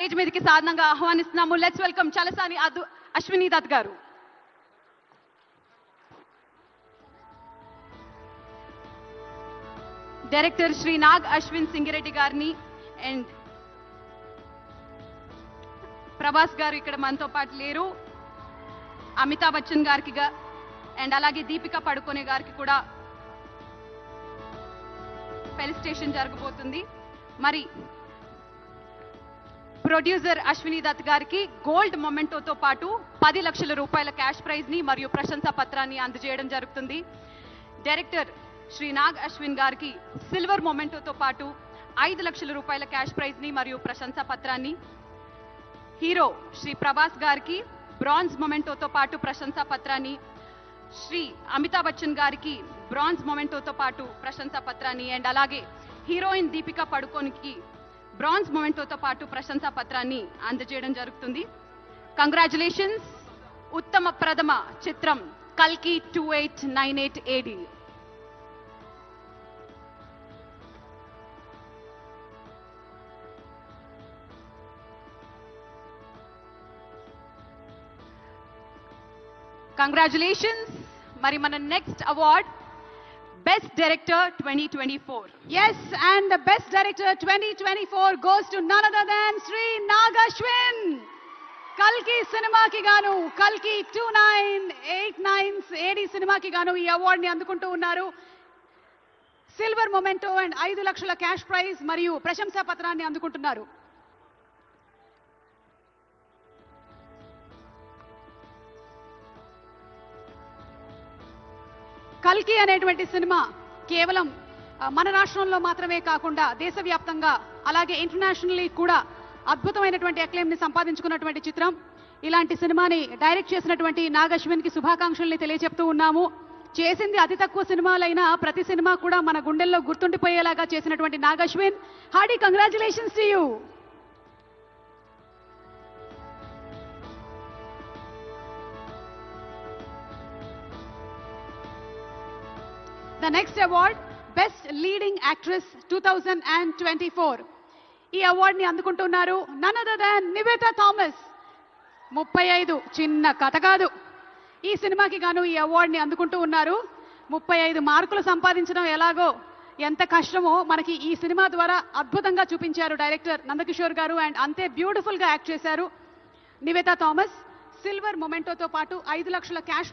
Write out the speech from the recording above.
Stage మీదకి సాధారణంగా ఆహ్వానిస్తున్నాము. లెట్స్ వెల్కమ్ చలసాని అశ్విని దత్ గారు. డైరెక్టర్ శ్రీ నాగ్ అశ్విన్ సింగిరెడ్డి గారిని అండ్ ప్రభాస్ గారు ఇక్కడ మనతో పాటు లేరు. అమితాబ్ బచ్చన్ గారికి అండ్ అలాగే దీపికా పడుకోనే గారికి కూడా ఫెలిసిటేషన్ జరగబోతుంది. మరి ప్రొడ్యూసర్ అశ్విని దత్ గారికి గోల్డ్ మొమెంటోతో పాటు 10 లక్షల రూపాయల క్యాష్ ప్రైజ్ ని మరియు ప్రశంసా పత్రాన్ని అందజేయడం జరుగుతుంది. డైరెక్టర్ శ్రీ నాగ్ అశ్విన్ గారికి సిల్వర్ మొమెంటోతో పాటు 5 లక్షల రూపాయల క్యాష్ ప్రైజ్ ని మరియు ప్రశంసా పత్రాన్ని, హీరో శ్రీ ప్రభాస్ గారికి బ్రాంజ్ మొమెంటోతో పాటు ప్రశంసా పత్రాన్ని, శ్రీ అమితాబ్ బచ్చన్ గారికి బ్రాంజ్ మొమెంటోతో పాటు ప్రశంసా పత్రాన్ని అండ్ అలాగే హీరోయిన్ దీపికా పడుకోనికి బ్రాంజ్ మొమెంటోతో పాటు ప్రశంసా పత్రాన్ని అందజేయడం జరుగుతుంది. కంగ్రాచులేషన్స్. ఉత్తమ ప్రథమ చిత్రం కల్కి 2898 AD. కంగ్రాచులేషన్స్. మరి మన next award Best Director 2024. Yes, and the Best Director 2024 goes to none other than Sri Nag Ashwin. Kalki cinema ki gaanu, Kalki 2989 AD cinema ki gaanu ee award ni andukuntu unnaru. Silver memento and 5 lakshula cash prize mariyu prashamsa patranni andukuntunnaru. కల్కి అనేటువంటి cinema కేవలం మన రాష్ట్రంలో మాత్రమే కాకుండా దేశవ్యాప్తంగా అలాగే internationally కూడా అద్భుతమైనటువంటి అక్లెయిమ్ ని సంపాదించుకున్నటువంటి చిత్రం. ఇలాంటి సినిమాని డైరెక్ట్ చేసినటువంటి నాగ్ అశ్విన్ కి శుభాకాంక్షల్ని తెలియజెప్తూ ఉన్నాము. చేసింది అతి తక్కువ సినిమాలైనా ప్రతి సినిమా కూడా మన గుండెల్లో గుర్తుండిపోయేలాగా చేసినటువంటి Nag Ashwin, hearty congratulations to you. The next award, Best Leading Actress 2024. ఈ అవార్డ్ ని అందుకుంటున్నారు none other than Nivetha Thomas. 35 చిన్న కథ కాదు. ఈ సినిమాకి గాను ఈ అవార్డ్ ని అందుకుంటూ ఉన్నారు. 35 మార్కులు సంపాదించడం ఎలాగో ఎంత కష్టమో మనకి ఈ సినిమా ద్వారా అద్భుతంగా చూపించారు డైరెక్టర్ నందకిషోర్ గారు అండ్ అంతే బ్యూటిఫుల్ గా యాక్ట్ చేశారు నివేతా థామస్. సిల్వర్ మొమెంటోతో పాటు 5 లక్షల క్యాష్